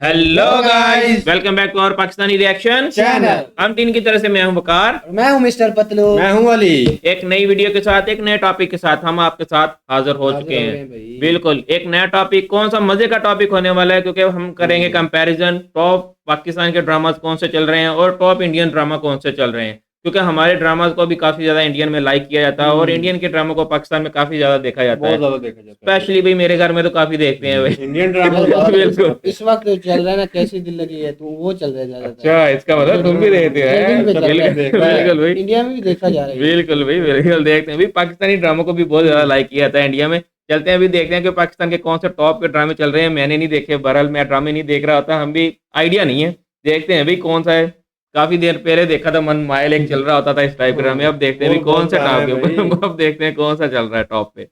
Hello guys, welcome back to our Pakistani reaction channel. हम तीन की तरफ से मैं हूं वकार। मैं हूं मिस्टर पतलू। मैं हूं अली। एक नई वीडियो के साथ, एक नए टॉपिक के साथ हम आपके साथ हाजिर हो हाजिर चुके हो हैं। गए भाई। बिल्कुल एक नया टॉपिक, कौन सा मजे का टॉपिक होने वाला है, क्योंकि हम करेंगे कंपैरिजन टॉप पाकिस्तान के ड्रामास कौन से चल रहे हैं और टॉप इंडियन ड्रामा कौन से चल रहे हैं, क्योंकि हमारे ड्रामास को भी काफी ज्यादा इंडियन में लाइक किया जाता है और इंडियन के ड्रामा को पाकिस्तान में काफी ज्यादा देखा जाता बहुत है। ज्यादा देखा जाता है स्पेशली भाई मेरे घर में तो काफी देखते हैं भाई। Indian drama. बिल्कुल। इस वक्त जो चल रहा है ना, कैसी दिल लगी है, तो वो चल रहा है ज्यादातर। अच्छा, इसका मतलब तुम भी देखते हैं। ट्रेंडिंग पे चल रहा है। बिल्कुल बिल्कुल भाई, इंडिया में भी देखा जा रहा है। बिल्कुल भाई, बिल्कुल देखते हैं भाई। पाकिस्तानी ड्रामा को भी बहुत ज्यादा लाइक किया जाता है इंडिया में। चलते हैं अभी देखते हैं कि पाकिस्तान के कौन से टॉप के ड्रामे चल रहे हैं। मैंने नहीं देखे, बहरहाल मैं ड्रामे नहीं देख रहा होता, हम भी आइडिया नहीं है। देखते हैं भाई कौन सा है। काफी देर पहले देखा था, मन मायल एक चल रहा होता था इस टाइप के ड्रामे। अब देखते हैं भाई कौन सा टॉप के ऊपर, अब देखते हैं कौन सा चल रहा है टॉप पे।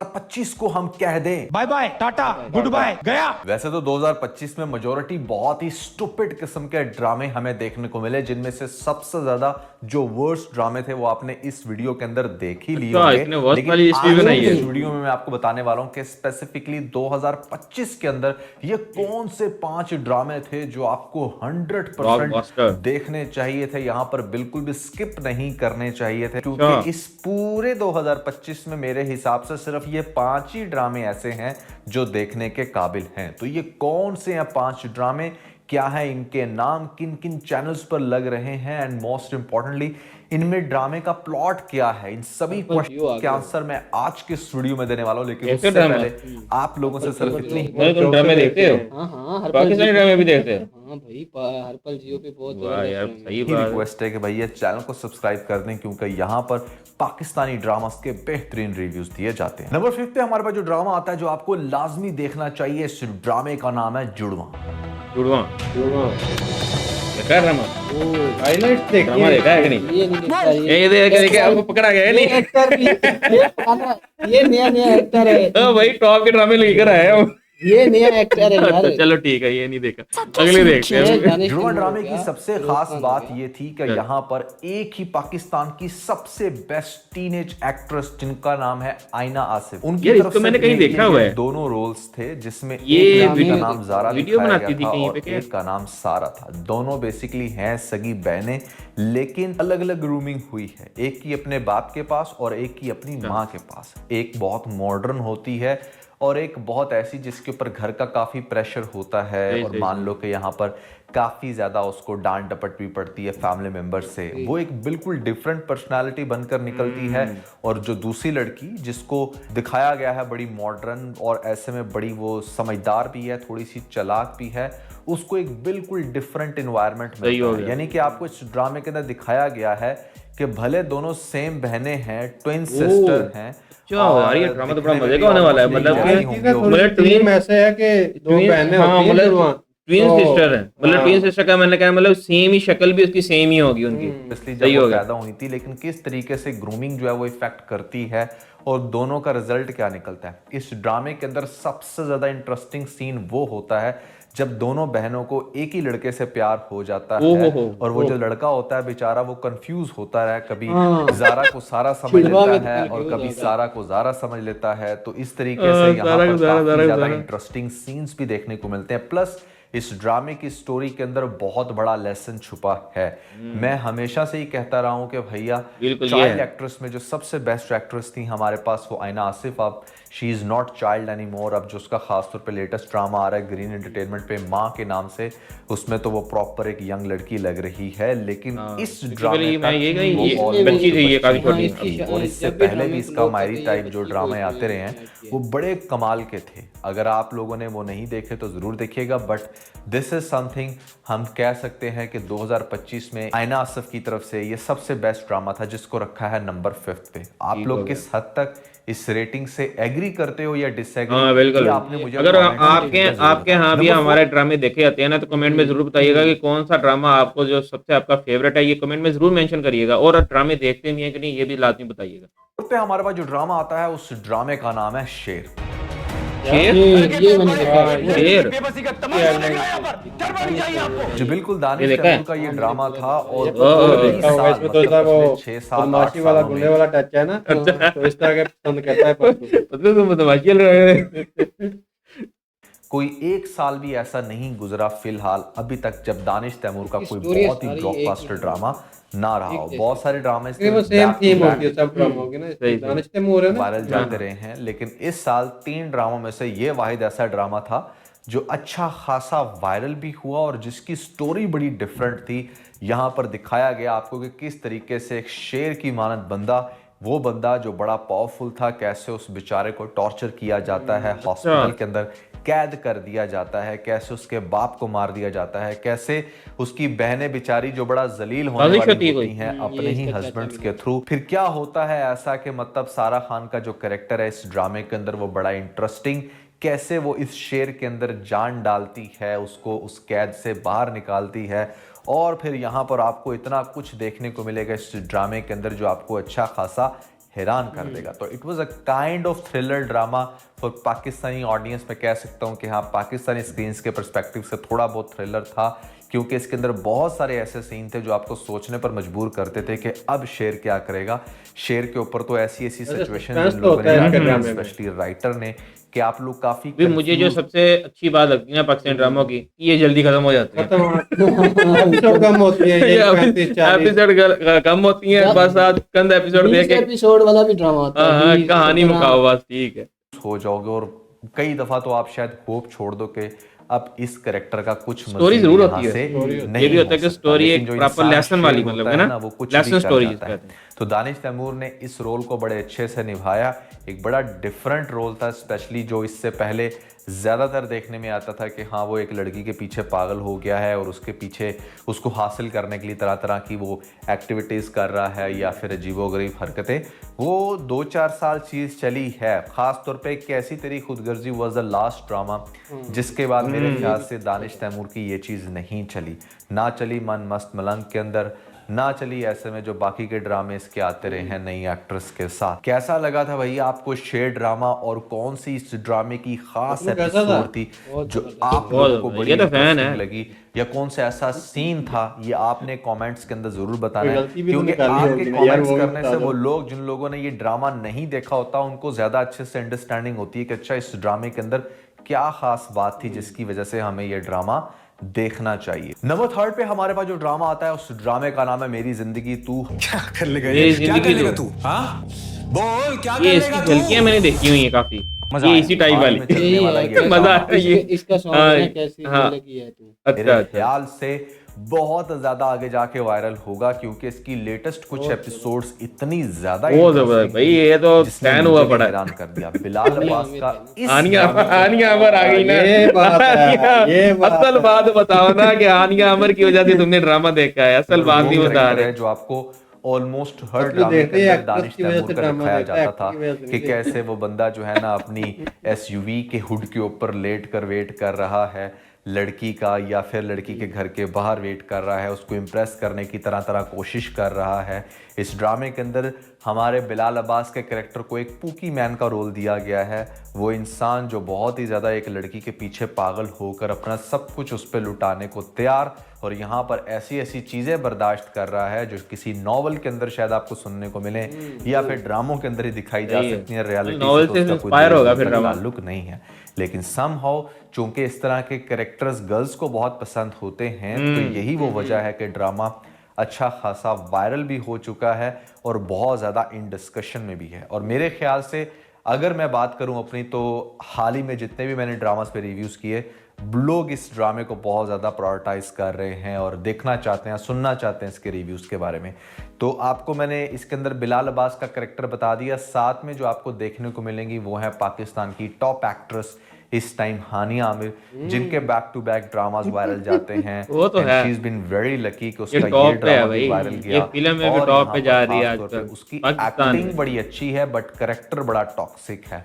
25 को हम कह दें bye bye tata good bye गया। वैसे तो 2025 में मेजोरिटी बहुत ही स्टूपिड किस्म के ड्रामे हमें देखने को मिले, जिनमें से सबसे ज्यादा जो वर्स्ट ड्रामे थे वो आपने इस वीडियो के अंदर देख ही लिए अच्छा, होंगे। इतने worst लेकिन वाली हिस्ट्री आज बनाई है। इस वीडियो में मैं आपको बताने वाला हूं कि स्पेसिफिकली 2025 के अंदर ये कौन से 5 ड्रामे थे जो आपको 100% Blockbuster। देखने चाहिए थे, यहां पर बिल्कुल भी स्किप नहीं करने चाहिए थे, अच्छा। क्योंकि इस पूरे 2025 में मेरे हिसाब से सिर्फ ये 5 ही ड्रामे ऐसे हैं जो देखने के काबिल हैं। तो ये कौन से हैं 5 ड्रामे, क्या है इनके नाम, किन किन चैनल्स पर लग रहे हैं, एंड मोस्ट इंपॉर्टेंटली इनमें ड्रामे का प्लॉट क्या है, इन सभी क्वेश्चन के आंसर मैं आज के इस वीडियो में देने वाला हूं। लेकिन कैसे उससे ड्रामा? पहले आप लोगों से सिर्फ इतनी तुम ड्रामे देखते हो? हाँ हाँ, हर पाकिस्तानी ड्रामे भी देखते हो? हाँ भाई, हर पल जियो पे बहुत वाह यार, जबरदस्त सही ही बात है। रिक्वेस्ट है कि भैया चैनल को सब्सक्राइब कर दें, क्योंकि यहाँ पर पाकिस्तानी ड्रामास के बेहतरीन रिव्यूज दिए जाते हैं। नंबर 5 पे हमारे पास जो ड्रामा आता है जो आपको लाजमी देखना चाहिए, इस ड्रामे का नाम है जुड़वा। जुड़वा देखा है ड्रामा? हाइलाइट्स ड्रामा देखा है कि नहीं? ये नहीं दिखता ये देख आपको पकड़ा गया है ये नहीं? एक्टर भी ये नया एक्टर है। तो भाई टॉप के ड्रामे लेकर आए हैं। ये नया एक्टर है यार। अच्छा चलो ठीक है, ये नहीं देखा, अगले देखते हैं। जुड़वा ड्रामे की सबसे खास बात ये थी कि यहाँ पर एक ही पाकिस्तान की सबसे बेस्ट टीनेज एक्ट्रेस जिनका नाम है आयना आसिफ, उनकी यार, तरफ इसको से मैंने कहीं प्ले देखा किए हुआ गए है। दोनों रोल्स थे, जिसमें ये एक लड़की का वीडियो- नाम जारा वीडियो दिखाया बनाती गया थी था कहीं और पे क्या? एक का नाम सारा था। दोनों बेसिकली हैं सगी बहनें, लेकिन अलग अलग ग्रूमिंग हुई है। एक की अपने बाप के पास और एक की अपनी माँ के पास। एक बहुत मॉडर्न होती है और एक बहुत ऐसी जिसके ऊपर घर का काफी प्रेशर होता है, सही, और सही, मान लो कि यहाँ पर काफी ज्यादा उसको डांट डपट भी पड़ती है फैमिली मेंबर से। वो एक बिल्कुल डिफरेंट पर्सनालिटी बनकर निकलती है। और जो दूसरी लड़की जिसको दिखाया गया है बड़ी मॉडर्न और ऐसे में बड़ी वो समझदार भी है, थोड़ी सी चालाक भी है, उसको एक बिल्कुल डिफरेंट इन्वायरमेंट सही हो मिलता है। गया। यानी कि आपको इस ड्रामे के अंदर दिखाया गया है कि भले दोनों सेम बहनें हैं, ट्विन सिस्टर हैं। अच्छा यार, ये ड्रामा तो बड़ा मजे का होने वाला है। मतलब मतलब टीम ऐसे है कि दो बहनें हाँ, होती हैं मतलब जुड़वा। ट्विन तो- सिस्टर है। मतलब हाँ। ट्विन सिस्टर का मैंने कहा मतलब सेम ही शक्ल भी उसकी सेम ही होगी उनकी। इसलिए सही जब हो वो गया। पैदा हुई थी, लेकिन किस तरीके से ग्रूमिंग जो है वो इफेक्ट करती है और दोनों का रिजल्ट क्या निकलता है। इस ड्रामे के अंदर सबसे ज्यादा इंटरेस्टिंग सीन वो होता है जब दोनों बहनों को एक ही लड़के से प्यार हो जाता है, और वो जो लड़का होता है बेचारा वो कंफ्यूज होता है, कभी जारा को सारा समझ जुड़वा लेता में है और confuse कभी होता है। सारा को जारा समझ लेता है। तो इस तरीके से यहाँ जारा को पर जारा, काफी जारा को ज्यादा जारा। इंटरेस्टिंग सीन्स भी देखने को मिलते हैं। प्लस इस ड्रामे की स्टोरी के अंदर बहुत बड़ा लेसन छुपा है। मैं हमेशा से ही कहता रहा हूं कि भैया बिल्कुल ये चाइल्ड है। एक्ट्रेस में जो सबसे बेस्ट एक्ट्रेस थी हमारे पास वो आयना आसिफ। अब she is not child any more. अब जो उसका खासतौर पे लेटेस्ट ड्रामा आ रहा है ग्रीन एंटरटेनमेंट पे माँ के नाम से, उसमें तो वो प्रॉपर एक यंग लड़की लग रही है। लेकिन इस ड्रामे मैं ये कहीं ये वो almost बच्ची थी, ये काफी बच्ची छोटी थी। थी। और इससे जब भी पहले भी ड्रामे इसका flow मायरी करते टाइप ये जो बच्ची ड्रामे को आते रहे हैं इसमें वो बड़े कमाल के थे। अगर आप लोगों ने वो नहीं देखे तो जरूर देखिएगा। बट दिस इज समथिंग हम कह सकते हैं कि 2025 में आयना आसिफ की तरफ से ये सबसे बेस्ट ड्रामा था, जिसको रखा है नंबर 5 पे। आप लोग किस हद तक इस रेटिंग से एग्री करते हो या डिसएग्री? हाँ बिल्कुल। आपने मुझे अगर comment आपके section में जरूर आपके यहाँ भी बताना। हमारे ड्रामे देखे जाते हैं ना, तो कमेंट में जरूर बताइएगा कि कौन सा ड्रामा आपको जो सबसे आपका फेवरेट है, ये कमेंट में जरूर मेंशन करिएगा। और ड्रामे देखते भी हैं कि नहीं, ये भी लाजमी बताइएगा। नंबर पे हमारे पास जो ड्रामा आता है उस ड्रामे का नाम है शेर। शेर? ये मैंने देखा है। शेर? बेबसी का तमाशा लग रहा है यहाँ पर चढ़ चाहिए आपको। जो बिल्कुल ये दानिश देखा है? तैमूर का ये ड्रामा था और देखा होगा, इसमें तो इतना वो 6-7-8 बदमाशी वाला सालों गुंडे में वाला टच है ना, तो इस तरह के पसंद करता है पत्तू। मतलब तुम बदमाशी चल रहे हैं। कोई एक साल भी ऐसा नहीं गुजरा फिलहाल अभी तक जब दानिश तैमूर का कोई स्टोरी बहुत ही सारी ब्लॉकबस्टर एक ड्रामा ना रहा हो। बहुत सारे ड्रामे ये वो सेम थीम होती है सब ड्रामों की ना, सही। दानिश तैमूर है ना। वायरल जाते रहे हैं, लेकिन इस साल 3 ड्रामों में से ये वाहिद ऐसा ड्रामा था जो अच्छा खासा वायरल भी हुआ और जिसकी स्टोरी बड़ी डिफरेंट थी। यहाँ पर दिखाया गया आपको कि किस तरीके से एक शेर की मानद बंदा, वो बंदा जो बड़ा पावरफुल था, कैसे उस बेचारे को टॉर्चर किया जाता है, हॉस्पिटल के अंदर कैद कर दिया जाता है, कैसे उसके बाप को मार दिया जाता है, कैसे उसकी बहनें बेचारी जो बड़ा जलील होने साजिश वाली होती है होती कोई। हैं अपने ही इसका हस्बैंड्स के थ्रू। फिर क्या होता है ऐसा कि मतलब सारा खान का जो कैरेक्टर है इस ड्रामे के अंदर वो बड़ा इंटरेस्टिंग, कैसे वो इस शेर के अंदर जान डालती है, उसको उस कैद से बाहर निकालती है। और फिर यहाँ पर आपको इतना कुछ देखने को मिलेगा इस ड्रामे के अंदर जो आपको अच्छा खासा हैरान कर देगा। तो it was a kind of thriller drama for Pakistani audience. मैं कह सकता हूँ कि हाँ, पाकिस्तानी स्क्रीन्स के पर्सपेक्टिव से थोड़ा बहुत थ्रिलर था, क्योंकि इसके अंदर बहुत सारे ऐसे सीन थे जो आपको सोचने पर मजबूर करते थे कि अब शेर क्या करेगा। शेर के ऊपर तो ऐसी सिचुएशन suspense तो होता है इसके ड्रामे में। स्पेशली राइटर ने, कि आप लोग काफी भी मुझे जो सबसे अच्छी बात लगती है ना पाकिस्तानी ड्रामों की, कि ये जल्दी खत्म हो जाते हैं। एपिसोड कम होती है, ये 35-40 एपिसोड कम होती है, बस आप कंद एपिसोड 20 देख के एपिसोड वाला भी ड्रामा होता है। हाँ 20 कहानी इतना- मुकाओ बस, ठीक है। हो जाओगे। और कई दफा तो आप शायद होप छोड़ दो कि अब इस कैरेक्टर का कुछ स्टोरी मज़ीद जरूर यहाँ होती है। से ये नहीं भी होता है हो कि सकता। स्टोरी लेकिन एक जो प्रॉपर इंसान लेसन वाली, शेर मतलब होता है ना, वो कुछ भी लेसन कर स्टोरी जाता है। जिसको कहते हैं। तो दानिश तैमूर ने इस रोल को बड़े अच्छे से निभाया। एक बड़ा डिफरेंट रोल था, स्पेशली जो इससे पहले ज़्यादातर देखने में आता था कि हाँ वो एक लड़की के पीछे पागल हो गया है और उसके पीछे उसको हासिल करने के लिए तरह तरह की वो एक्टिविटीज़ कर रहा है या फिर अजीबोगरीब हरकतें। वो 2-4 साल चीज़ चली है, ख़ास तौर पे कैसी तेरी खुदगर्जी वाज द लास्ट ड्रामा, जिसके बाद मेरे ख्याल से दानिश तैमूर की ये चीज़ नहीं चली। ना चली मन मस्त मलंग के अंदर, ना चली ऐसे में जो बाकी के ड्रामे इसके आते रहे हैं नई एक्ट्रेस के साथ। कैसा लगा था भैया आपको शेर ड्रामा, और कौन सी इस ड्रामे की खास आपको कैसा था? एपिसोड थी जो आप लोगों को बड़ी ये तो फैन इंटरेस्टिंग है। लगी, या कौन सा ऐसा सीन था, ये आपने कमेंट्स के अंदर जरूर बताना कोई है। गलती भी तो क्योंकि निकाली आपके होगी ना यार, कमेंट्स वो भी करने बता से दो। वो लोग जिन लोगों ने ये ड्रामा नहीं देखा होता उनको ज्यादा अच्छे से अंडरस्टैंडिंग होती है कि अच्छा इस ड्रामे के अंदर क्या खास बात थी जिसकी वजह से हमें ये ड्रामा देखना चाहिए। नंबर 3 पे हमारे पास जो ड्रामा आता है उस ड्रामे का नाम है मेरी जिंदगी तू। क्या कर लेगा मेरी ये? क्या जिंदगी कर लेगा तो- तू? हाँ बोल क्या कर ये लेगा इसकी तू? झलकियां मैंने देखी हुई है काफी, मजा ये आया। इसी टाइप हाल वाली। में चलने यही वाला है, ये मजा ड्रामा। है ये। इसका सॉन्ग हाँ, है कैसी हाँ। लगी है तू। अच्छा मेरे अच्छा। ख्याल से बहुत ज्यादा आगे जाके वायरल होगा, क्योंकि इसकी लेटेस्ट कुछ एपिसोड्स इतनी ज्यादा बहुत interesting जबरदस्त भाई, थी, ये तो जिसने फैन मुझे हुआ भी पड़ा है। हैरान कर दिया। बिलाल अब्बास का इस आनिया ड्रामे को- आनिया अमर आ गई ना, ये बात है, ये बात असल बात बताओ ना कि आनिया अमर की वजह से तुमने ड्रामा देखा है, असल बात वो नहीं बता character रहे। है जो आपको ऑलमोस्ट हर असली ड्रामे देखते के ही अंदर actress दानिश की वजह तैमूर से का ड्रामा दिखाया देखते, जाता actor था की वजह से कि नहीं कैसे वो बंदा जो है ना अपनी एसयूवी के हुड के ऊपर लेट कर वेट कर रहा है लड़की का, या फिर लड़की के घर के बाहर वेट कर रहा है, उसको इम्प्रेस करने की तरह तरह कोशिश कर रहा है। इस ड्रामे के अंदर हमारे बिलाल अब्बास के कैरेक्टर को एक पूकी मैन का रोल दिया गया है। वो इंसान जो बहुत ही ज़्यादा एक लड़की के पीछे पागल होकर अपना सब कुछ उस पर लुटाने को तैयार, और यहाँ पर ऐसी ऐसी चीज़ें बर्दाश्त कर रहा है जो किसी नॉवल के अंदर शायद आपको सुनने को मिले या फिर ड्रामों के अंदर ही दिखाई जा सही है। सकती है। रियलिटी नॉवल से इंस्पायर होगा फिर ड्रामा। ताल्लुक नहीं है, लेकिन समहाउ चूंकि इस तरह के कैरेक्टर्स गर्ल्स को बहुत पसंद होते हैं, तो यही वो वजह है कि ड्रामा अच्छा खासा वायरल भी हो चुका है और बहुत ज़्यादा इन डिस्कशन में भी है। और मेरे ख्याल से अगर मैं बात करूं अपनी, तो हाल ही में जितने भी मैंने ड्रामास पे रिव्यूज़ किए, लोग इस ड्रामे को बहुत ज़्यादा प्रायोरिटाइज कर रहे हैं और देखना चाहते हैं, सुनना चाहते हैं इसके रिव्यूज़ के बारे में। तो आपको मैंने इसके अंदर बिलाल अब्बास का कैरेक्टर बता दिया, साथ में जो आपको देखने को मिलेंगी वो है पाकिस्तान की टॉप एक्ट्रेस इस टाइम हानिया आमिर, जिनके back to back dramas viral जाते हैं। वो तो है। She is been very lucky कि ये उसका टॉप ये पे है ड्रामा भी भाई, वायरल ये गया। फिल्म में भी और टॉप यहाँ पे पर जा रही है खास तौर पे आजकल उसकी पाकिस्तान एक्टिंग में। बड़ी अच्छी है, बट कैरेक्टर बड़ा टॉक्सिक है।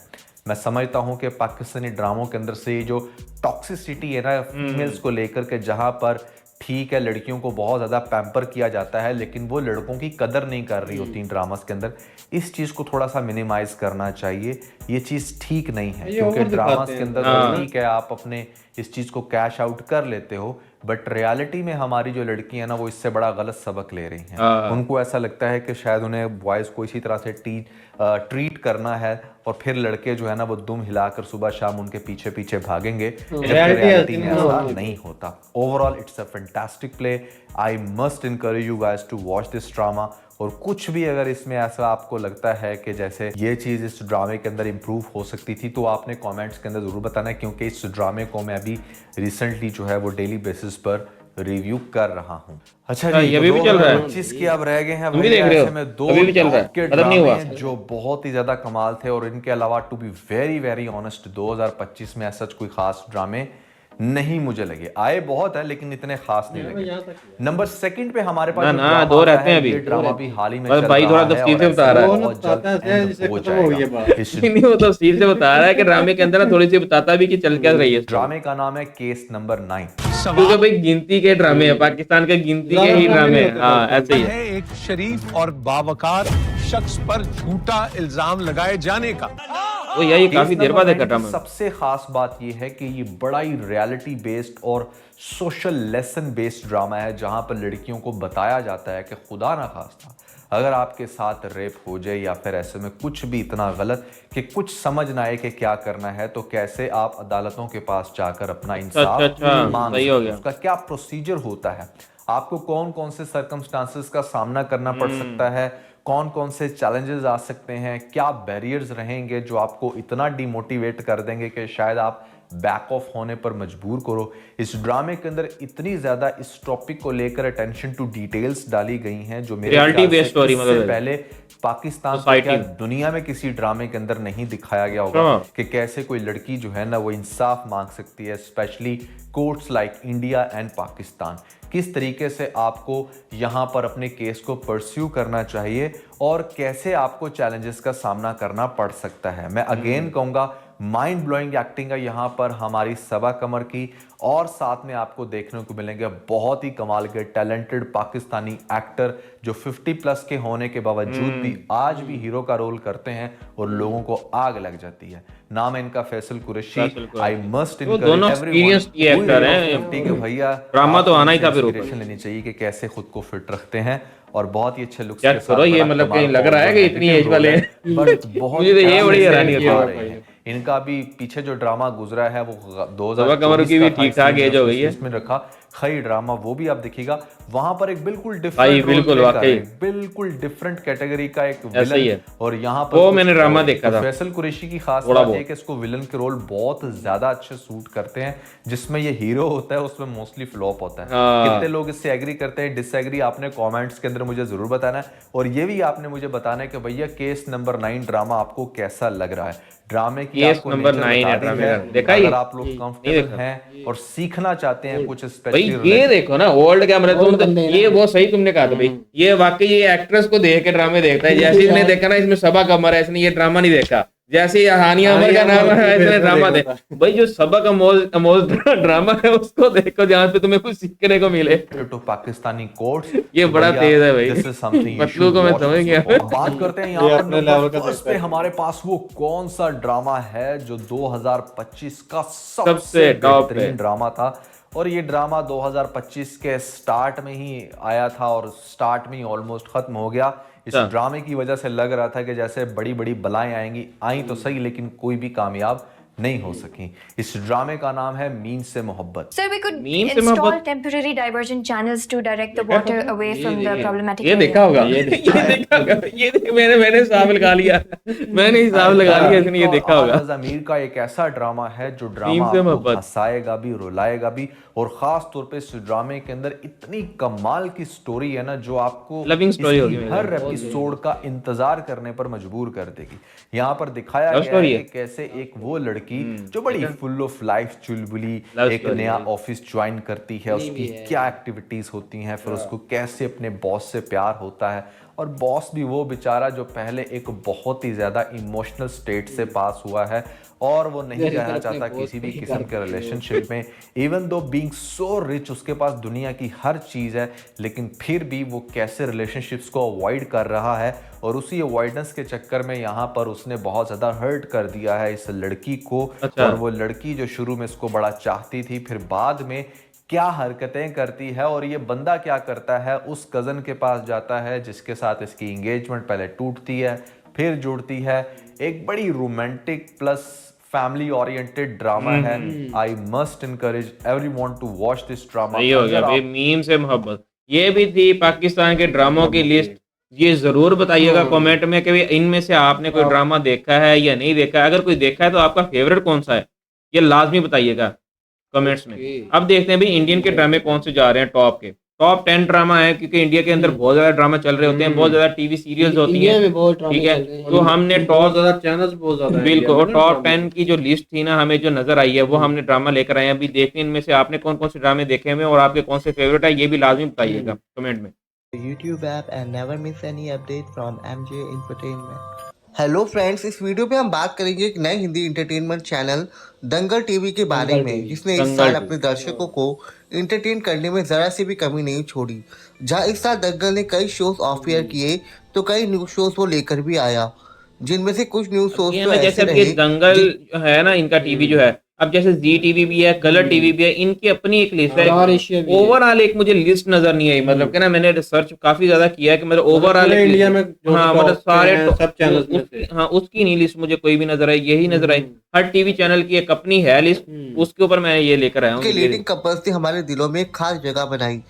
मैं समझता हूँ कि पाकिस्तानी ड्रामों के अंदर से ये जो टॉक्सिसिटी है ना फीमेल्स को लेकर के, जहाँ पर ठीक है लड़कियों को बहुत ज़्यादा पैम्पर किया जाता है लेकिन वो लड़कों की कदर नहीं कर रही होती ड्रामास के अंदर, इस चीज़ को थोड़ा सा मिनिमाइज करना चाहिए। ये चीज़ ठीक नहीं है, ये क्योंकि ओवर ड्रामास दिखाते के हैं। अंदर हाँ। ठीक है आप अपने इस चीज़ को कैश आउट कर लेते हो, बट रियलिटी में हमारी जो लड़की है ना वो इससे बड़ा गलत सबक ले रही हैं। हाँ। उनको ऐसा लगता है कि शायद उन्हें बॉयज़ को इसी तरह से ट्रीट करना है और फिर लड़के जो है ना वो दुम हिलाकर सुबह शाम उनके पीछे पीछे भागेंगे, जबकि रियलिटी में ऐसा नहीं होता। Overall it's a fantastic play. I must encourage you guys to watch this drama. और कुछ भी अगर इसमें ऐसा आपको लगता है कि जैसे ये चीज़ इस ड्रामे के अंदर इम्प्रूव हो सकती थी तो आपने कमेंट्स के अंदर ज़रूर बताना है, क्योंकि इस ड्रामे को मैं अभी रिसेंटली जो है वो डेली बेसिस पर रिव्यू कर रहा हूँ। अच्छा जी, ये अभी भी चल रहा है। 25 की अब रह गए हैं। तुम भी देख रहे हो? ऐसे में दो अभी भी चल रहा है, टॉप के खत्म नहीं हुआ। ड्रामे जो बहुत ही ज्यादा कमाल थे, और इनके अलावा to be very very honest 2025 में ऐसा कोई खास ड्रामे नहीं मुझे लगे। आए बहुत है लेकिन इतने खास नहीं लगे। नंबर सेकंड पे हमारे पास ना, जो ना, ड्रामा दो आता रहते हैं है, अभी। ये ड्रामा भी हाल ही में और चल भाई रहा थोड़ा है तफसील और से ऐसे बता रहा है। बहुत जल्द बताता है end जिसे हो खत्म हो गई है जाएगा। बात। इस नहीं, वो तफसील से बता रहा है कि ड्रामे के अंदर ना थोड़ी सी बताता भी कि चल क्या रही है। ड्रामे का नाम है केस नंबर 9। क्योंकि भाई गिनती के ड्रामे है, पाकिस्तान के गिनती के ही ड्रामे हैं। हाँ, ऐसे ही है। है एक शरीफ और बावकार शख्स पर झूठा इल्जाम लगाए जाने का। वो यही काफी देर बाद देखा की ड्रामा। सबसे खास बात यह है कि ये बड़ा ही रियलिटी बेस्ड और सोशल लेसन बेस्ड ड्रामा है, जहां पर लड़कियों को बताया जाता है कि खुदा ना खास्ता अगर आपके साथ रेप हो जाए या फिर ऐसे में कुछ भी इतना गलत कि कुछ समझ ना आए कि क्या करना है, तो कैसे आप अदालतों के पास जाकर अपना इंसाफ अच्छा, मांग सही सकते हो हो। गया। उसका क्या प्रोसीजर होता है, आपको कौन कौन से सर्कमस्टांसेस का सामना करना पड़ सकता है, कौन कौन से चैलेंजेस आ सकते हैं, क्या बैरियर्स रहेंगे जो आपको इतना डिमोटिवेट कर देंगे कि शायद आप बैक ऑफ होने पर मजबूर करो। इस ड्रामे के अंदर इतनी ज्यादा इस टॉपिक को लेकर अटेंशन टू डिटेल्स डाली गई हैं जो मेरे Reality ख्याल से based story इससे मतलब है। पहले पाकिस्तान को Society क्या में। दुनिया में किसी ड्रामे के अंदर नहीं दिखाया गया होगा हाँ। कि कैसे कोई लड़की जो है ना वो इंसाफ मांग सकती है, specially courts like India and Pakistan. किस तरीके से आपको यहाँ पर अपने केस को परस्यू करना चाहिए और कैसे आपको चैलेंजेस का सामना करना पड़ सकता है। मैं अगेन कहूँगा माइंड ब्लोइंग एक्टिंग है यहाँ पर हमारी सबा कमर की, और साथ में आपको देखने को मिलेंगे बहुत ही कमाल के टैलेंटेड पाकिस्तानी एक्टर जो 50+ के होने के बावजूद भी आज भी हीरो का रोल करते हैं और लोगों को आग लग जाती है। नाम है इनका फैसल कुरैशी। आई मस्ट वो दोनों experienced ये actor हैं। भैया ड्रामा तो आना ही था फिर ऊपर। इंस्पिरेशन लेनी चाहिए कि कैसे खुद को फिट रखते हैं और बहुत ही अच्छे लुक्स क्या के साथ करो, ये बड़ा मतलब कमाल कहीं लग का रहा है कि और इतनी negative एज वाले role है, हैं। but बहुत मुझे तो ये बड़ी कैसे हैरानी निभा होती है। रहे हैं। इनका भी पीछे जो ड्रामा गुजरा है वो सबा कमर की भी ठीक-ठाक एज हो गई है। इसमें रखा खई ड्रामा, वो भी आप देखिएगा वहां पर एक बिल्कुल भाई, डिफरेंट बिल्कुल, वाकई। बिल्कुल डिफरेंट कैटेगरी का एक ऐसा ही विलन, है। और यहाँ पर वो कुछ मैंने ड्रामा और। देखा था। फैसल कुरैशी की खास थोड़ा बात बहुत। है कि इसको विलन के रोल बहुत ज्यादा अच्छे सूट करते हैं। जिसमें ये हीरो होता है उसमें मोस्टली फ्लॉप होता है। हाँ। कितने लोग इससे एग्री करते हैं, डिसएग्री, आपने कमेंट्स के अंदर मुझे जरूर बताना है। और ये भी आपने मुझे बताना है कि भैया केस नंबर 9 ड्रामा आपको कैसा लग रहा है। ड्रामे की केस आपको नंबर nature 9 है बता दी ड्रामे है। का। देखा ये? अगर आप लोग नहीं कंफर्टेबल देखा। हैं और सीखना चाहते हैं कुछ भाई स्पेशली ये देखो ना, ओल्ड क्या मतलब Old तुम तो बंदे हैं ना। ये बहुत सही तुमने कहा था भाई। ये वाकई ये एक्ट्रेस को देख के ड्रामे देखता है। जैसे इसने देखा ना इसमें सबा कमर है, इसने ये ड्रामा नहीं देखा। जैसे हानिया अमर का नाम है इसने ड्रामा दे। भाई जो सबक अमोल ड्रामा है उसको देखो जहाँ पे तुम्हें कुछ सीखने को मिले। To Pakistani courts. ये बड़ा तेज है भाई। दिस इज समथिंग पतलू को मैं समझ गया। बात करते हैं ये यहाँ पर अपने नंबर level का फर्स्ट पे देखता है। हमारे पास वो कौन सा ड्रामा है जो 2025 का सबसे सबसे top पे। बेहतरीन ड्रामा था। और ये ड्रामा 2025 के स्टार्ट में ही आया था और स्टार्ट में ही ऑलमोस्ट खत्म हो गया। इस अच्छा। ड्रामे की वजह से लग रहा था कि जैसे बड़ी बड़ी बलाएं आएंगी, आई तो सही लेकिन कोई भी कामयाब नहीं हो सकी। इस ड्रामे का नाम है मीन से मोहब्बत। Sir, we could Meme से install मोहब्बत? temporary diversion channels to direct the water away from the problematic ये area. देखा होगा, ये देखा होगा, ये मैंने हिसाब लगा लिया। मैंने हिसाब लगा लिया, इसने ये देखा होगा। आवाज़ अमीर का एक ऐसा ड्रामा है जो मीम ड्रामा से आपको मोहब्बत। हंसाएगा भी, रुलाएगा भी, और खास तौर पे इस ड्रामे के अंदर इतनी कमाल की स्टोरी है ना जो आपको Loving story इसकी होगी मेरे हर एपिसोड का इंतजार करने पर मजबूर कर देगी। यहाँ पर दिखाया Love गया story है है। कि कैसे एक वो लड़की जो बड़ी full of life Chulbuli Love एक story नया है। ऑफिस ज्वाइन करती है, उसकी क्या एक्टिविटीज होती हैं, फिर उसको कैसे अपने बॉस से प्यार होता है, और बॉस भी वो बेचारा जो पहले एक बहुत ही ज्यादा इमोशनल स्टेट से पास हुआ है और वो नहीं मेरे रहना तरफ चाहता में किसी भी बहुत किस्म के रिलेशनशिप में। Even though being so rich, उसके पास दुनिया की हर चीज़ है, लेकिन फिर भी वो कैसे रिलेशनशिप्स को अवॉइड कर रहा है, और उसी अवॉइडेंस के चक्कर में यहाँ पर उसने बहुत ज़्यादा हर्ट कर दिया है इस लड़की को। अच्छा। और वो लड़की जो शुरू में इसको बड़ा चाहती थी, फिर बाद में क्या हरकतें करती है और ये बंदा क्या करता है। उस कज़न के पास जाता है जिसके साथ इसकी एंगेजमेंट पहले टूटती है फिर जुड़ती है। एक बड़ी romantic plus family oriented drama है। I must encourage everyone to watch this drama. सही हो गया भाई, मीम से मोहब्बत। ये भी थी पाकिस्तान के ड्रामों की लिस्ट। ये जरूर बताइएगा कमेंट में कि इनमें से आपने कोई ड्रामा देखा है या नहीं देखा है। अगर कोई देखा है तो आपका फेवरेट कौन सा है, ये लाजमी बताइएगा कमेंट्स में। अब देखते हैं भाई इंडियन के ड्रामे कौन से जा रहे हैं टॉप के। टॉप 10 ड्रामा है, क्योंकि इंडिया के अंदर बहुत ज्यादा ड्रामा चल रहे होते हैं, बहुत ज्यादा टीवी सीरियल्स होती इंडिया हैं, में बहुत ड्रामे ठीक है। चल रहे हैं। तो हमने बहुत टॉप ज्यादा चैनल्स बहुत ज्यादा हैं बिल्कुल, इंडिया और में ना टॉप ड्रामे 10 की जो लिस्ट थी ना हमें जो नजर आई है वो हमने ड्रामा लेकर आए हैं। अभी देखते हैं इनमें से आपने कौन कौन से ड्रामे देखे हुए हैं और आपके कौन से फेवरेट है, ये भी लाजमी बताइएगा कमेंट में। YouTube app and never miss any update from MJ Entertainment। Hello friends, इस वीडियो पे हम बात करेंगे एक नए हिंदी इंटरटेनमेंट चैनल दंगल टीवी के बारे में, जिसने इस साल अपने दर्शकों को इंटरटेन करने में जरा सी भी कमी नहीं छोड़ी। जहां इस साल दंगल ने कई शोज ऑफ एयर किए तो कई न्यूज शोज वो लेकर भी आया, जिनमें से कुछ न्यूज शोज ये तो ना जैसे ऐसे अब रहे ये दंगल है ना, इनका टीवी जो है, अब जैसे जी टीवी भी है, कलर टीवी भी है, इनकी अपनी एक लिस्ट स्टार है। एशिया भी है। ओवरऑल एक मुझे लिस्ट नजर नहीं आई, मतलब कि ना मैंने रिसर्च काफी ज्यादा किया है कि मतलब ओवरऑल पूरे इंडिया में जो हाँ top मतलब पे सारे हैं, सब चैनल्स में से। हाँ उसकी नहीं लिस्ट मुझे कोई भी नजर आई, यही नजर आई। हर टीवी चैनल की एक अपनी है लिस्ट, उसके ऊपर मैं ये लेकर आया हूँ। के लीडिंग कपल्स ने हमारे दिलों में एक खास जगह बनाई।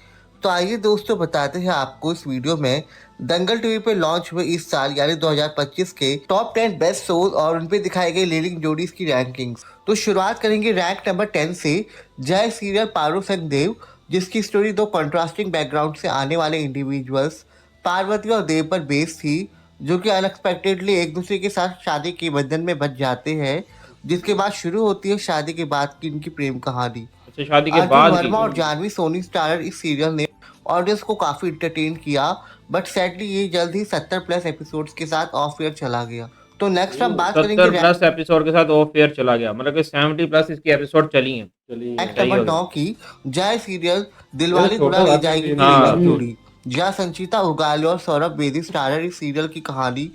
तो आइए दोस्तों बताते हैं आपको इस वीडियो में दंगल टीवी पे लॉन्च हुए इस साल यानी 2025 के टॉप 10 बेस्ट शोज और उन पे दिखाई गई लीडिंग जोड़ीज की रैंकिंग्स। तो शुरुआत करेंगे रैंक नंबर 10 से। जय सीरियल पारो संग देव, जिसकी स्टोरी दो कंट्रास्टिंग बैकग्राउंड से आने वाले इंडिविजुअल्स पार्वती और देव पर बेस्ड थी, जो कि अनएक्सपेक्टेडली एक दूसरे के साथ शादी के बंधन में बंध जाते हैं, जिसके बाद शुरू होती है शादी के बाद की इनकी प्रेम कहानी। अच्छा, शादी के अर्जुन बाद वर्मा की। और जानवी सोनी स्टारर इस सीरियल ने ऑडियंस को काफी इंटरटेन किया, बट सैडली ये जल्द ही 70 प्लस एपिसोड्स के साथ ऑफ एयर चला गया। तो नेक्स्ट हम बात 70 करेंगे प्लस एपिसोड के साथ ऑफ एयर चला गया, मतलब कि 70 प्लस इसकी एपिसोड चली हैं। रैंक सही नंबर हो गया। 9 की जय सीरियल दिलवाले छोटा दुल्हन ले बात जाएगी है, की हाँ। लीडिंग जोड़ी। जहाँ संचिता उगाले और सौरभ बेदी स्टारर इस सीरियल की कहानी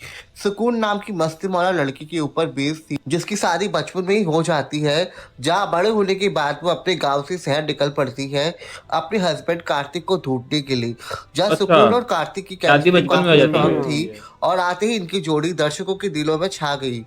सुकून नाम की मस्ती मौला लड़की के ऊपर बेस्ड थी, जिसकी शादी बचपन में ही हो जाती है। जहाँ बड़े होने के बाद वो अपने गांव से शहर निकल पड़ती है अपने हस्बैंड कार्तिक को ढूंढने के लिए। जहाँ अच्छा। सुकून और कार्तिक की शादी केमिस्ट्री बचपन में हो काफी जाती है। स्ट्रांग थी और आते ही इनकी जोड़ी दर्शकों के दिलों में छा गई।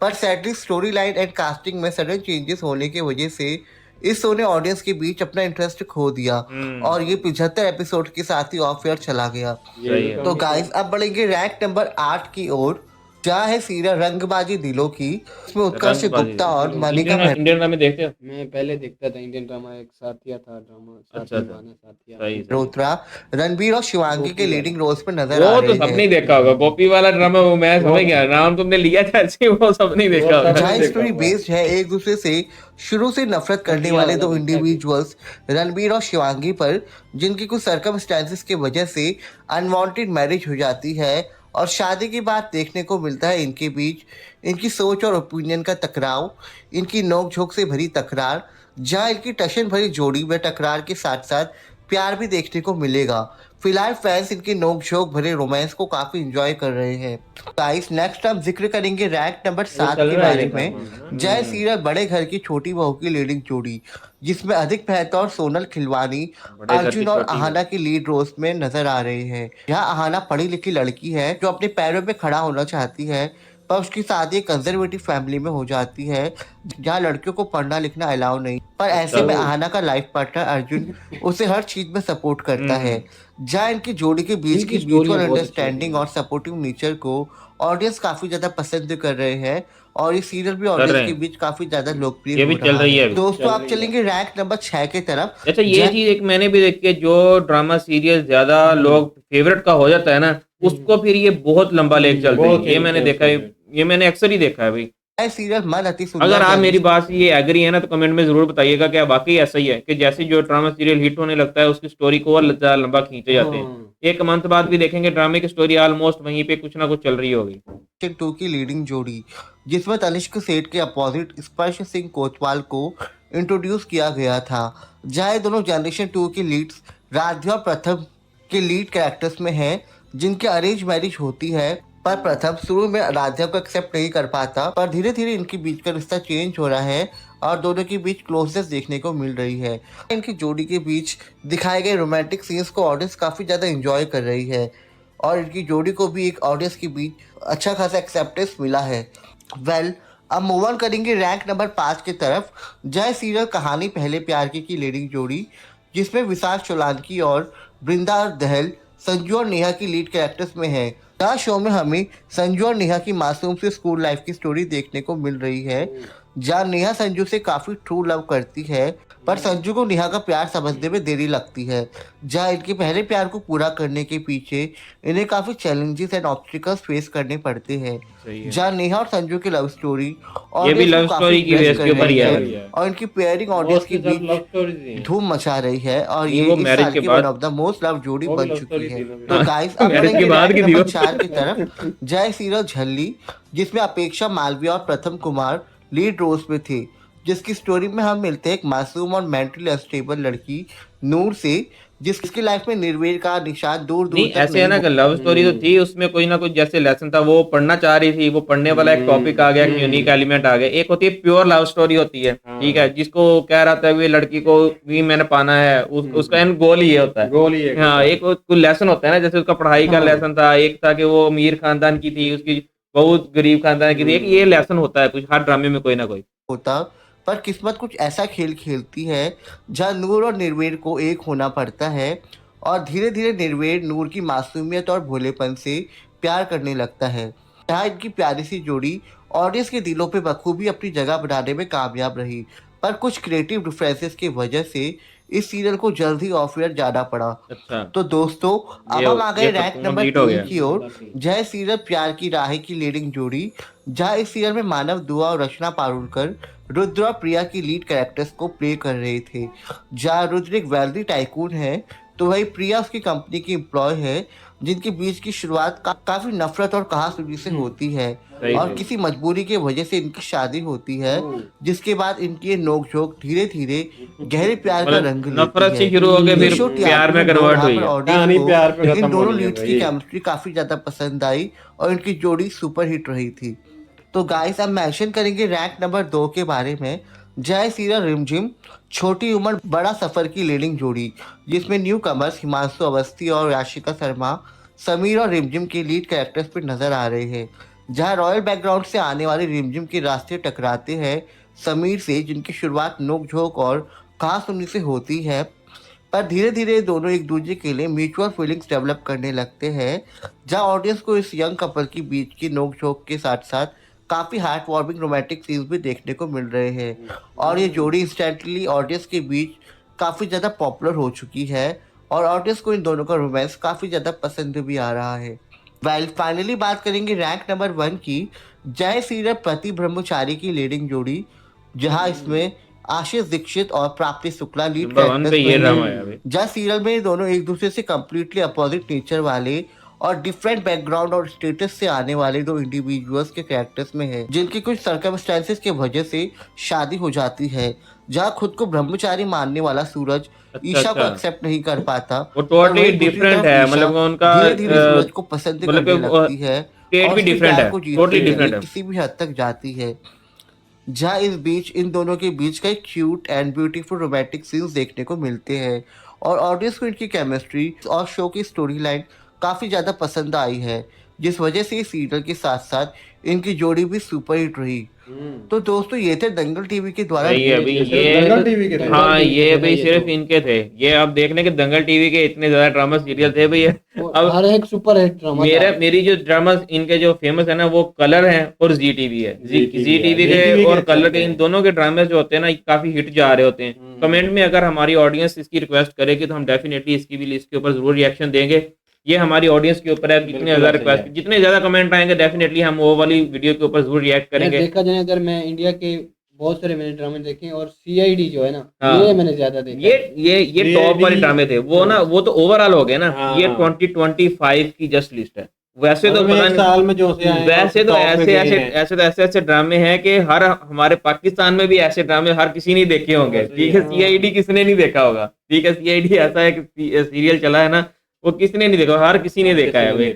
पर sadly story line and casting में सडन चेंजेस होने की वजह से इस शो ने ऑडियंस के बीच अपना इंटरेस्ट खो दिया और ये 75 एपिसोड के साथ ही ऑफ एयर चला गया। सही है। तो गाइस अब बढ़ेंगे रैंक नंबर 8 की ओर, जहाँ है सीरियल रंगबाजी दिलों की। इसमें उत्कर्ष रंगबाजी। गुप्ता और मनिका मेहता इंडियन ड्रामे देखते हो? मैं पहले देखता था इंडियन ड्रामा, एक साथिया था ड्रामा, अच्छा, साथिया अच्छा। गाना साथिया। सही है। रोत्रा, रणबीर और शिवांगी के लीडिंग रोल्स में नजर आ वो तो रहे सबने ही हैं। देखा होगा, गोपी वाला ड्रामा, वो मैं समझ गया, नाम तुमने लिया था अच्छी, वो सबने ही देखा होगा। जहाँ स्टोरी बेस्ड है एक दूसरे से शुरू से नफरत करने वाले दो इंडिविजुअल्स रणबीर और शिवांगी पर, जिनकी कुछ सर्कमस्टेंसेस की वजह से अनवांटेड मैरिज हो जाती है और शादी की बात देखने को मिलता है इनके बीच इनकी सोच और ओपिनियन का टकराव, इनकी नोक-झोंक से भरी तकरार। जहाँ इनकी टशन भरी जोड़ी में टकरार के साथ साथ प्यार भी देखने को मिलेगा। फिलहाल फैंस इनके नोक-झोंक भरे रोमांस को काफी एंजॉय कर रहे हैं। गाइस नेक्स्ट हम जिक्र करेंगे रैंक नंबर 7 के बारे में। जय सीरियल बड़े घर की छोटी बहू की लीडिंग जोड़ी, जिसमें अधिक मेहता और सोनल खिलवानी बड़े घर की अर्जुन और छोटी बहू। आहाना की लीड रोल्स में नजर आ रहे हैं। यहाँ आहाना पढ़ी लिखी लड़की है जो अपने पैरों पे खड़ा होना चाहती है, पर उसकी शादी कंजर्वेटिव फैमिली में हो जाती है जहाँ लड़कियों को पढ़ना लिखना अलाउ नहीं। पर ऐसे में आहाना का लाइफ पार्टनर अर्जुन उसे हर चीज में सपोर्ट करता है। जहाँ इनकी जोड़ी के बीच इनकी की स्टोरी म्यूचुअल बहुत अच्छी अंडरस्टैंडिंग और सपोर्टिव नेचर को ऑडियंस काफी ज्यादा पसंद कर रहे हैं और ये सीरियल भी ऑडियंस रहे के हैं। बीच काफी ज्यादा लोकप्रिय ये भी हो चल रहा रही है है। अभी। दोस्तों आप चलेंगे रैंक नंबर 6 की तरफ। अच्छा, ये जय- चीज एक मैंने भी देखी है, जो ड्रामा सीरियल ज्यादा लोग फेवरेट का हो जाता है ना, उसको फिर ये बहुत लंबा लेके चलते हैं। बहुत ये मैंने खींचते देखा है, हैं। ये मैंने अक्सर ही देखा है भाई। जय सीरियल मन अति सुंदर अगर आप है। मेरी बात से ये एग्री है ना तो कमेंट में जरूर बताइएगा कि वाकई ऐसा ही है कि जैसे जो ड्रामा सीरियल हिट होने लगता है उसकी स्टोरी को और ज्यादा लंबा खींचे जाते हैं। एक मंथ बाद भी देखेंगे ड्रामे की स्टोरी ऑलमोस्ट वहीं पे कुछ ना कुछ चल रही होगी। सेक्शन 2 की लीडिंग जोड़ी, जिसमें तनिष्क सेठ के अपोजिट स्पर्श सिंह कोतवाल को इंट्रोड्यूस किया गया था। जहाँ ये दोनों जनरेशन 2 की लीड्स राध्या और प्रथम के लीड कैरेक्टर्स में हैं, जिनकी अरेंज मैरिज होती है। पर प्रथम शुरू में राध्या को एक्सेप्ट नहीं कर पाता, पर धीरे धीरे इनके बीच का रिश्ता चेंज हो रहा है और दोनों के बीच क्लोजनेस देखने को मिल रही है। इनकी जोड़ी के बीच दिखाए गए रोमांटिक सीन्स को ऑडियंस काफ़ी ज़्यादा एंजॉय कर रही है और इनकी जोड़ी को भी एक ऑडियंस के बीच अच्छा खासा एक्सेप्टेंस मिला है। अब मूव ऑन करेंगे रैंक नंबर 5 की तरफ। जय सीरियल कहानी पहले प्यार की लीडिंग जोड़ी, जिसमें विशाल सोलांकी और बृंदा दहल संजू और नेहा की लीड कैरेक्टर्स में है। यहाँ शो में हमें संजू और नेहा की मासूम से स्कूल लाइफ की स्टोरी देखने को मिल रही है, जहाँ नेहा संजू से काफ़ी ट्रू लव करती है, पर संजू को नेहा का प्यार समझने में देरी लगती है। जहाँ इनके पहले प्यार को पूरा करने के पीछे इन्हें काफ़ी चैलेंजेस एंड ऑब्स्टिकल्स फेस करने पड़ते हैं। जहाँ नेहा और संजू की लव स्टोरी ये भी लव स्टोरी की बेस के ऊपर ही है और इनकी पेयरिंग ऑडियंस के बीच धूम मचा रही है और ये इस मैरिज साल के की बाद one of the most love जोड़ी बन चुकी है। तो गाइस अब मैरिज के बढ़ेंगे बाद की रैंक नंबर थी 4 की तरफ। जय सीरियल झल्ली, जिसमें अपेक्षा मालवीय और प्रथम कुमार लीड रोल्स में थे, जिसकी स्टोरी में हम मिलते हैं एक मासूम और मेंटली अनस्टेबल लड़की नूर से, जिसकी लाइफ में निर्वेद का निशान दूर दूर नहीं तक ऐसे है ना कि लव स्टोरी तो थी, उसमें कोई ना कोई जैसे लेसन था, वो पढ़ना चाह रही थी, वो पढ़ने वाला एक टॉपिक आ गया, एक यूनिक एलिमेंट आ गया। एक होती है प्योर लव स्टोरी होती है, ठीक है, जिसको कह रहा था कि लड़की को भी मैंने पाना है, उसका एंड गोल ही होता है। गोल ही है। हाँ, एक कोई लेसन होता है ना, जैसे उसका पढ़ाई का लेसन था, एक था कि वो अमीर खानदान की थी, उसकी बहुत गरीब खानदान की थी, एक ये लेसन होता है कुछ हर ड्रामे में कोई ना कोई होता, पर किस्मत कुछ ऐसा खेल खेलती है जहाँ नूर और निर्वेद को एक होना पड़ता है और धीरे धीरे निर्वेद नूर की मासूमियत और भोलेपन से प्यार करने लगता है। यहाँ इनकी प्यारी सी जोड़ी ऑडियंस के दिलों पे बखूबी अपनी जगह बनाने में कामयाब रही, पर कुछ क्रिएटिव डिफरेंसेस की वजह से इस सीरियल को जल्द ही ऑफ एयर जाना पड़ा। अच्छा तो दोस्तों अब हम आ गए ये तो रैंक नंबर complete हो 3 गया। की ओर। जय सीरियल प्यार की राह की लीडिंग जोड़ी, जहाँ इस सीरियल में मानव दुआ और रचना पारुलकर रुद्र और प्रिया की लीड कैरेक्टर्स को प्ले कर रहे थे। जहाँ रुद्र एक वेल्दी टाइकून है तो वही प्रिया उसकी कंपनी की एम्प्लॉय है, जिनके बीच की शुरुआत काफी नफरत और कहासुनी से होती है और किसी मजबूरी की वजह से इनकी शादी होती है, जिसके बाद इनकी ये नोकझोंक धीरे धीरे गहरे प्यार का रंग लेती नफरत से है। शुरू हो के फिर ये शो प्यार में कन्वर्ट हुई है। ऑडियंस कहानी को प्यार पे इन खत्म दोनों हो रही है लीड्स की भाई। केमिस्ट्री काफी ज्यादा पसंद आई और इनकी जोड़ी सुपर हिट रही थी। तो गाइस अब मेंशन करेंगे रैंक नंबर 2 के बारे में। जय सीरियल रिमझिम, छोटी उम्र बड़ा सफर की लीडिंग जोड़ी, जिसमें न्यू कमर्स हिमांशु अवस्थी और याशिका शर्मा समीर और रिमझिम के लीड कैरेक्टर्स पर नजर आ रहे हैं। जहां रॉयल बैकग्राउंड से आने वाले रिमझिम के रास्ते टकराते हैं समीर से, जिनकी शुरुआत नोकझोंक और कहासुनी से होती है, पर धीरे धीरे दोनों एक दूसरे के लिए म्यूचुअल फीलिंग्स डेवलप करने लगते हैं। जहां ऑडियंस को इस यंग कपल के बीच की नोकझोंक के साथ साथ काफ़ी हार्ट वार्मिंग रोमांटिक सीन्स भी देखने को मिल रहे हैं और ये जोड़ी इंस्टेंटली ऑडियंस के बीच काफ़ी ज़्यादा पॉपुलर हो चुकी है और ऑडियंस को इन दोनों का रोमांस काफ़ी ज़्यादा पसंद भी आ रहा है। वेल फाइनली बात करेंगे रैंक नंबर 1 की। जय सीरियल प्रति ब्रह्मचारी की लीडिंग जोड़ी, जहां इसमें आशीष दीक्षित और प्राप्ति शुक्ला लीड नंबर 1 पे ये ड्रामा है अभी। जहाँ सीरियल में दोनों एक दूसरे से कम्प्लीटली अपोजिट नेचर वाले और डिफरेंट बैकग्राउंड और स्टेटस से आने वाले दो इंडिविजुअल्स के कैरेक्टर्स में है, जिनकी कुछ सर्कमस्टेंसेस की वजह से शादी हो जाती है। जहाँ खुद को ब्रह्मचारी मानने वाला सूरज ईशा को एक्सेप्ट नहीं कर पाता, वो टोटली डिफरेंट है, मतलब उनका धीरे धीरे सूरज को पसंद मतलब करने लगती है स्टेट और भी उसके डिफरेंट प्यार है, को जीतने टोटली के लिए डिफरेंट है। किसी भी हद तक जाती है। जहाँ इस बीच इन दोनों के बीच का एक cute and beautiful romantic scenes देखने को मिलते हैं और ऑडियंस को इनकी केमिस्ट्री और शो की स्टोरी लाइन काफ़ी ज़्यादा पसंद आई है, जिस वजह से इस सीरियल के साथ साथ इनकी जोड़ी भी सुपर हिट रही। तो दोस्तों ये थे दंगल टीवी के द्वारा नहीं अभी दंगल टीवी के थे। हाँ ये अभी सिर्फ इनके थे, ये अब देखने के दंगल टीवी के इतने ज्यादा ड्रामा सीरियल थे भैया। अब हर एक सुपर हिट ड्रामा मेरी जो ड्रामा इनके जो फेमस है ना वो कलर है और जी टीवी है। जी टीवी के और कलर के इन दोनों के ड्रामे जो होते हैं ना काफी हिट जा रहे होते हैं। कमेंट में अगर हमारी ऑडियंस इसकी रिक्वेस्ट करेगी तो हम डेफिनेटली इसकी भी लिस्ट के ऊपर जरूर रिएक्शन देंगे। ये हमारी ऑडियंस के ऊपर है, कितने ज्यादा रिक्वेस्ट जितने ज्यादा कमेंट आएंगे डेफिनेटली हम वो वाली वीडियो के ऊपर जरूर रिएक्ट करेंगे। देखा जाए अगर मैं इंडिया के बहुत सारे मैंने ड्रामे देखे और सीआईडी जो है ना हाँ। ये मैंने ज्यादा देखा। ये टॉप वाले ड्रामे थे वो ना, वो तो ओवरऑल हो गए ना। हाँ। ये 2025 की जस्ट लिस्ट है। वैसे तो पता नहीं साल में जो से आए वैसे तो top में ऐसे ड्रामे हैं कि हर हमारे पाकिस्तान में भी ऐसे ड्रामे हर किसी ने देखे होंगे। ठीक है, सीआईडी किसने नहीं देखा होगा। ठीक है, सीआईडी ऐसा है कि सीरियल चला है ना, वो किसने नहीं देखा, हर किसी ने देखा है।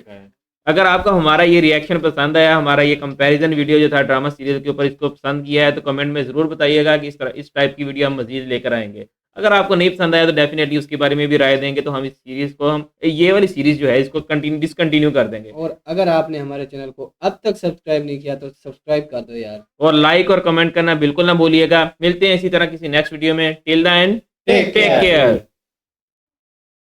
अगर आपको हमारा ये रिएक्शन पसंद आया, हमारा ये कंपैरिजन वीडियो जो था ड्रामा सीरीज के ऊपर, इसको पसंद किया है तो कमेंट में ज़रूर बताइएगा कि इस टाइप की वीडियो हम मज़ीद लेकर आएंगे। अगर आपको नहीं पसंद आया तो डेफिनेटली उसके बारे में भी राय देंगे, तो हम इस सीरीज़ को ये वाली सीरीज़ जो है इसको डिसकंटिन्यू कर देंगे। और अगर आपने हमारे चैनल को अब तक सब्सक्राइब नहीं किया तो सब्सक्राइब कर दो यार, और लाइक और कमेंट करना बिल्कुल ना भूलिएगा। मिलते हैं इसी तरह किसी नेक्स्ट वीडियो में। Till the end, take care.